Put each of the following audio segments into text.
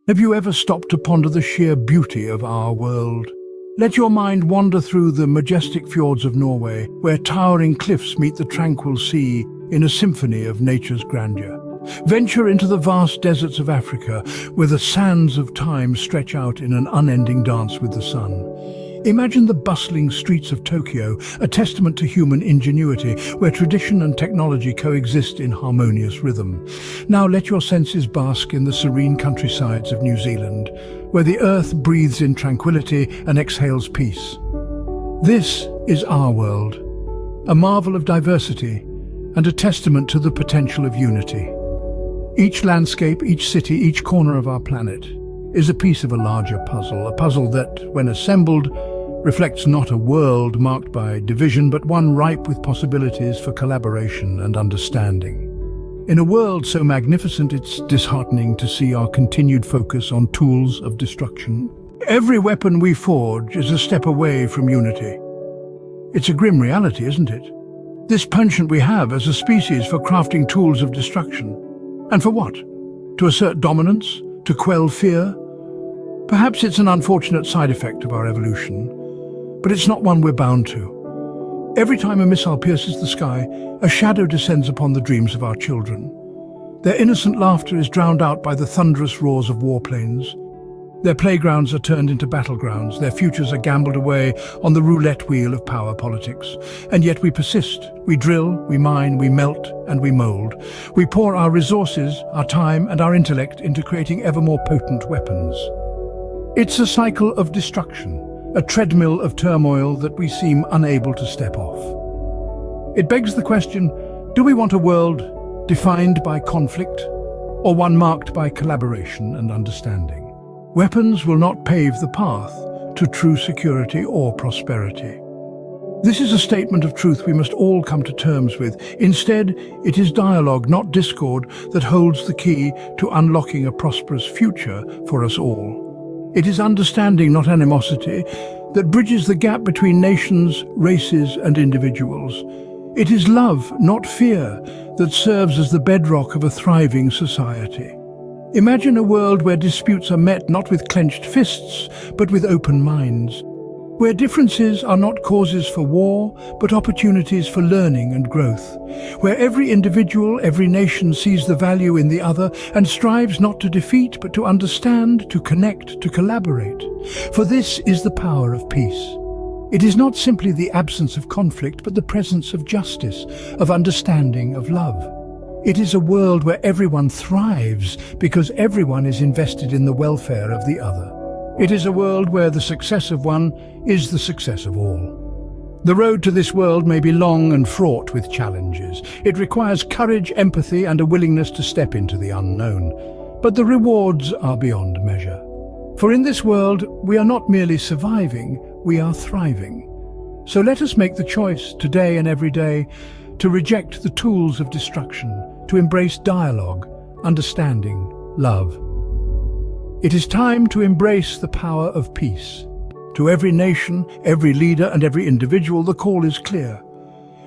Have you ever stopped to ponder the sheer beauty of our world? Let your mind wander through the majestic fjords of Norway, where towering cliffs meet the tranquil sea in a symphony of nature's grandeur. Venture into the vast deserts of Africa, where the sands of time stretch out in an unending dance with the sun. Imagine the bustling streets of Tokyo, a testament to human ingenuity, where tradition and technology coexist in harmonious rhythm. Now let your senses bask in the serene countrysides of New Zealand, where the earth breathes in tranquility and exhales peace. This is our world, a marvel of diversity and a testament to the potential of unity. Each landscape, each city, each corner of our planet is a piece of a larger puzzle, a puzzle that, when assembled, reflects not a world marked by division, but one ripe with possibilities for collaboration and understanding. In a world so magnificent, it's disheartening to see our continued focus on tools of destruction. Every weapon we forge is a step away from unity. It's a grim reality, isn't it? This penchant we have as a species for crafting tools of destruction. And for what? To assert dominance? To quell fear? Perhaps it's an unfortunate side effect of our evolution, but it's not one we're bound to. Every time a missile pierces the sky, a shadow descends upon the dreams of our children. Their innocent laughter is drowned out by the thunderous roars of warplanes. Their playgrounds are turned into battlegrounds, their futures are gambled away on the roulette wheel of power politics. And yet we persist. We drill, we mine, we melt, and we mold. We pour our resources, our time, and our intellect into creating ever more potent weapons. It's a cycle of destruction, a treadmill of turmoil that we seem unable to step off. It begs the question, do we want a world defined by conflict, or one marked by collaboration and understanding? Weapons will not pave the path to true security or prosperity. This is a statement of truth we must all come to terms with. Instead, it is dialogue, not discord, that holds the key to unlocking a prosperous future for us all. It is understanding, not animosity, that bridges the gap between nations, races, and individuals. It is love, not fear, that serves as the bedrock of a thriving society. Imagine a world where disputes are met not with clenched fists, but with open minds. Where differences are not causes for war, but opportunities for learning and growth. Where every individual, every nation sees the value in the other and strives not to defeat, but to understand, to connect, to collaborate. For this is the power of peace. It is not simply the absence of conflict, but the presence of justice, of understanding, of love. It is a world where everyone thrives because everyone is invested in the welfare of the other. It is a world where the success of one is the success of all. The road to this world may be long and fraught with challenges. It requires courage, empathy, and a willingness to step into the unknown. But the rewards are beyond measure. For in this world, we are not merely surviving, we are thriving. So let us make the choice, today and every day, to reject the tools of destruction, to embrace dialogue, understanding, love. It is time to embrace the power of peace. To every nation, every leader, and every individual, the call is clear.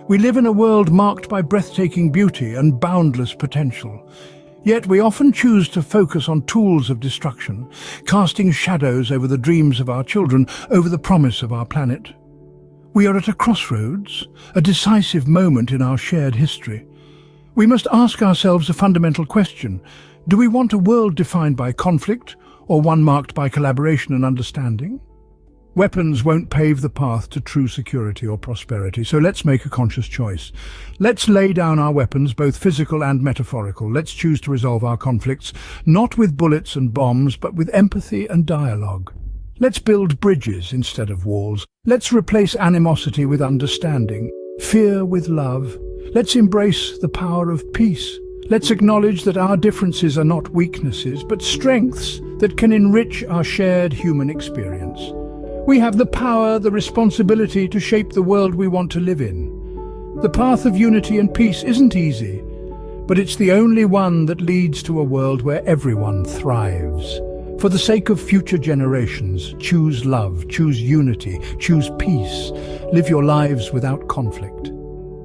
We live in a world marked by breathtaking beauty and boundless potential. Yet we often choose to focus on tools of destruction, casting shadows over the dreams of our children, over the promise of our planet. We are at a crossroads, a decisive moment in our shared history. We must ask ourselves a fundamental question. Do we want a world defined by conflict, or one marked by collaboration and understanding? Weapons won't pave the path to true security or prosperity, so let's make a conscious choice. Let's lay down our weapons, both physical and metaphorical. Let's choose to resolve our conflicts, not with bullets and bombs, but with empathy and dialogue. Let's build bridges instead of walls. Let's replace animosity with understanding, fear with love. Let's embrace the power of peace. Let's acknowledge that our differences are not weaknesses, but strengths that can enrich our shared human experience. We have the power, the responsibility to shape the world we want to live in. The path of unity and peace isn't easy, but it's the only one that leads to a world where everyone thrives. For the sake of future generations, choose love, choose unity, choose peace. Live your lives without conflict.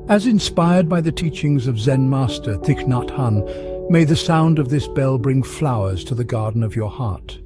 As inspired by the teachings of Zen master Thich Nhat Hanh, May the sound of this bell bring flowers to the garden of your heart.